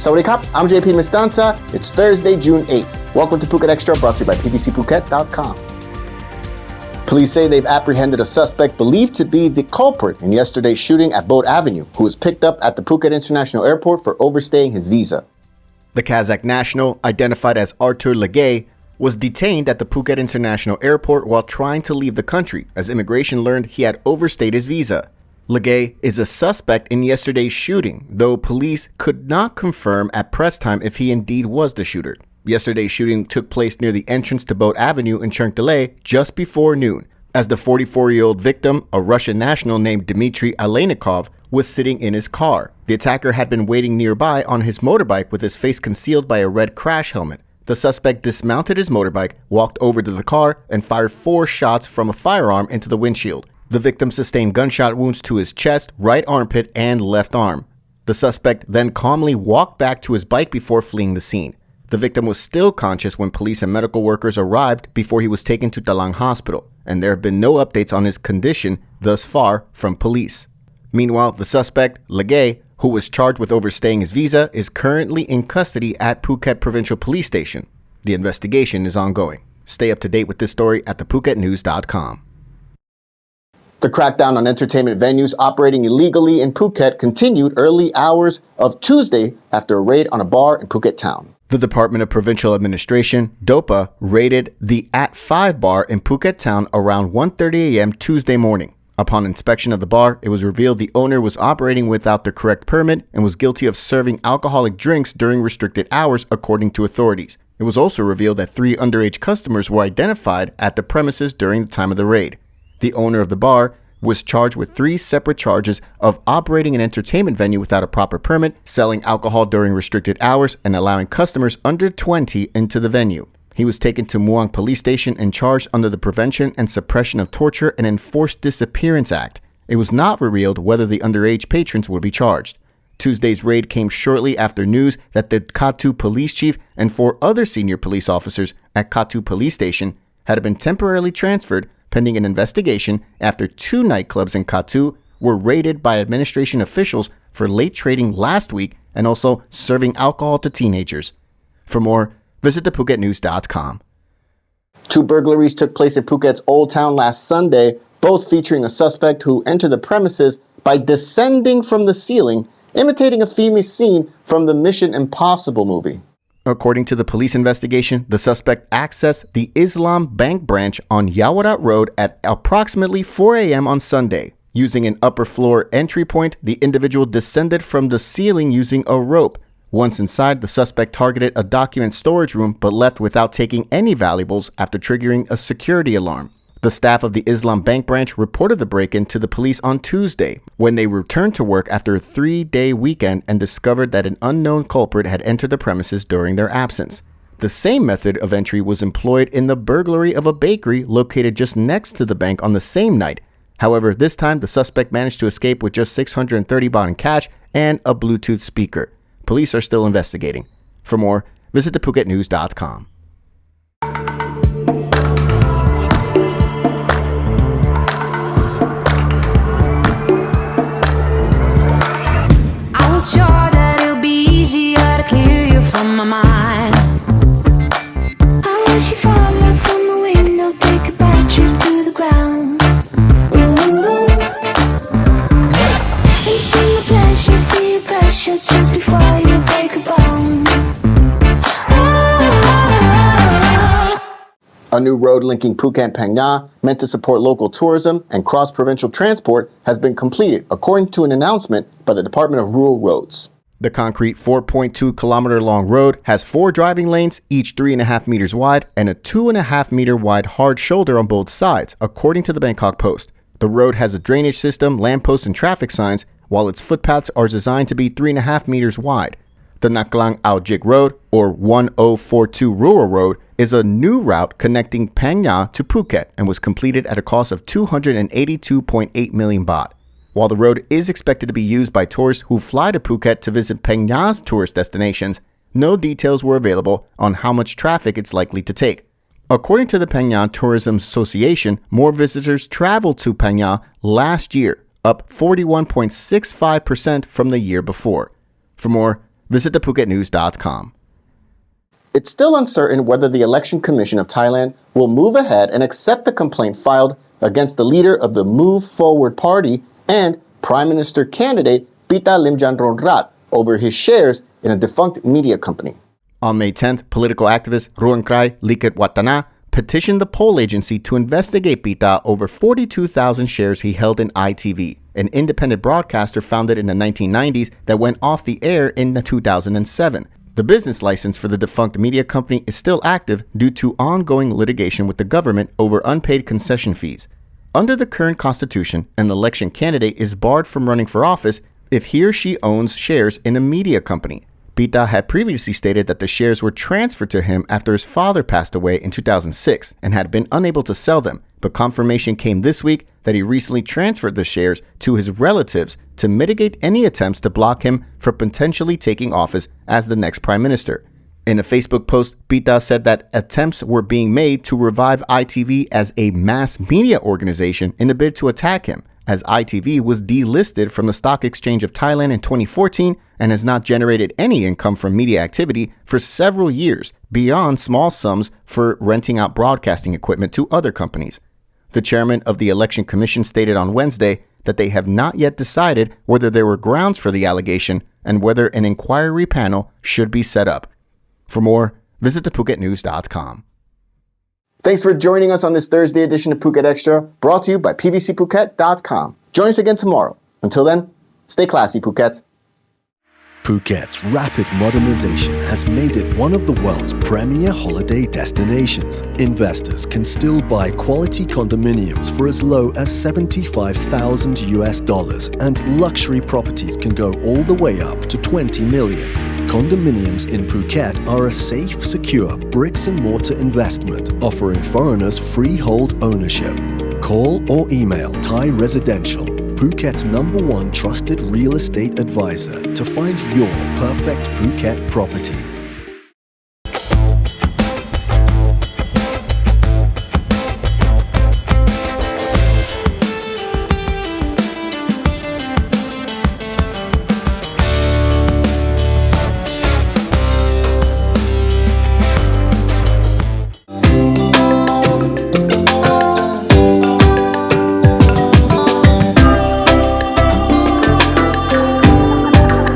Sawadee Krap, I'm JP Mestanza. It's Thursday, June 8th. Welcome to Phuket Extra, brought to you by pvcphuket.com. Police say they've apprehended a suspect believed to be the culprit in yesterday's shooting at Boat Avenue, who was picked up at the Phuket International Airport for overstaying his visa. The Kazakh national, identified as Artur Legay, was detained at the Phuket International Airport while trying to leave the country, as immigration learned he had overstayed his visa. Legay is a suspect in yesterday's shooting, though police could not confirm at press time if he indeed was the shooter. Yesterday's shooting took place near the entrance to Boat Avenue in Chengdele just before noon, as the 44-year-old victim, a Russian national named Dmitry Aleynikov, was sitting in his car. The attacker had been waiting nearby on his motorbike with his face concealed by a red crash helmet. The suspect dismounted his motorbike, walked over to the car, and fired 4 shots from a firearm into the windshield. The victim sustained gunshot wounds to his chest, right armpit, and left arm. The suspect then calmly walked back to his bike before fleeing the scene. The victim was still conscious when police and medical workers arrived before he was taken to Dalang Hospital, and there have been no updates on his condition thus far from police. Meanwhile, the suspect, Legay, who was charged with overstaying his visa, is currently in custody at Phuket Provincial Police Station. The investigation is ongoing. Stay up to date with this story at thephuket.news.com. The crackdown on entertainment venues operating illegally in Phuket continued early hours of Tuesday after a raid on a bar in Phuket town. The Department of Provincial Administration, DOPA, raided the At 5 bar in Phuket town around 1:30 a.m. Tuesday morning. Upon inspection of the bar, it was revealed the owner was operating without the correct permit and was guilty of serving alcoholic drinks during restricted hours, according to authorities. It was also revealed that 3 underage customers were identified at the premises during the time of the raid. The owner of the bar was charged with 3 separate charges of operating an entertainment venue without a proper permit, selling alcohol during restricted hours, and allowing customers under 20 into the venue. He was taken to Muang Police Station and charged under the Prevention and Suppression of Torture and Enforced Disappearance Act. It was not revealed whether the underage patrons would be charged. Tuesday's raid came shortly after news that the Katu police chief and 4 other senior police officers at Katu Police Station had been temporarily transferred pending an investigation after 2 nightclubs in Katu were raided by administration officials for late trading last week and also serving alcohol to teenagers. For more, visit thephuket.news.com. 2 burglaries took place at Phuket's Old Town last Sunday, both featuring a suspect who entered the premises by descending from the ceiling, imitating a famous scene from the Mission Impossible movie. According to the police investigation, the suspect accessed the Islam Bank branch on Yawarat Road at approximately 4 a.m. on Sunday. Using an upper floor entry point, the individual descended from the ceiling using a rope. Once inside, the suspect targeted a document storage room but left without taking any valuables after triggering a security alarm. The staff of the Islam Bank branch reported the break-in to the police on Tuesday when they returned to work after a 3-day weekend and discovered that an unknown culprit had entered the premises during their absence. The same method of entry was employed in the burglary of a bakery located just next to the bank on the same night. However, this time the suspect managed to escape with just 630 baht in cash and a Bluetooth speaker. Police are still investigating. For more, visit thephuket.news.com. Sure that it'll be easier to clear you from my mind. I wish you fall out from the window, take a bad trip to the ground. Ooh. Ain't been the pleasure, see your pressure just before you break a bone. A new road linking Phuket and Phang Nga, meant to support local tourism and cross-provincial transport, has been completed, according to an announcement by the Department of Rural Roads. The concrete 4.2-kilometer-long road has 4 driving lanes, each 3.5 meters wide, and a 2.5-meter wide hard shoulder on both sides, according to the Bangkok Post. The road has a drainage system, lampposts, and traffic signs, while its footpaths are designed to be 3.5 meters wide. The Naklang Aojik Road, or 1042 Rural Road, is a new route connecting Phang Nga to Phuket and was completed at a cost of 282.8 million baht. While the road is expected to be used by tourists who fly to Phuket to visit Phang Nga's tourist destinations, no details were available on how much traffic it's likely to take. According to the Phang Nga Tourism Association, more visitors traveled to Phang Nga last year, up 41.65% from the year before. For more, visit thephuketnews.com. It's still uncertain whether the Election Commission of Thailand will move ahead and accept the complaint filed against the leader of the Move Forward Party and Prime Minister candidate Pita Limjaroenrat over his shares in a defunct media company. On May 10th, political activist Ruangkrai Liketwatana petitioned the poll agency to investigate Pita over 42,000 shares he held in iTV, an independent broadcaster founded in the 1990s that went off the air in 2007. The business license for the defunct media company is still active due to ongoing litigation with the government over unpaid concession fees. Under the current constitution, an election candidate is barred from running for office if he or she owns shares in a media company. Pita had previously stated that the shares were transferred to him after his father passed away in 2006 and had been unable to sell them, but confirmation came this week that he recently transferred the shares to his relatives to mitigate any attempts to block him from potentially taking office as the next prime minister. In a Facebook post, Pita said that attempts were being made to revive iTV as a mass media organization in a bid to attack him, as iTV was delisted from the Stock Exchange of Thailand in 2014 and has not generated any income from media activity for several years, beyond small sums for renting out broadcasting equipment to other companies. The chairman of the Election Commission stated on Wednesday that they have not yet decided whether there were grounds for the allegation and whether an inquiry panel should be set up. For more, visit thephuketnews.com. Thanks for joining us on this Thursday edition of Phuket Extra, brought to you by pvcphuket.com. Join us again tomorrow. Until then, stay classy, Phuket. Phuket's rapid modernization has made it one of the world's premier holiday destinations. Investors can still buy quality condominiums for as low as $75,000 and luxury properties can go all the way up to $20 million. Condominiums in Phuket are a safe, secure bricks-and-mortar investment offering foreigners freehold ownership. Call or email Thai Residential, Phuket's #1 trusted real estate advisor, to find your perfect Phuket property.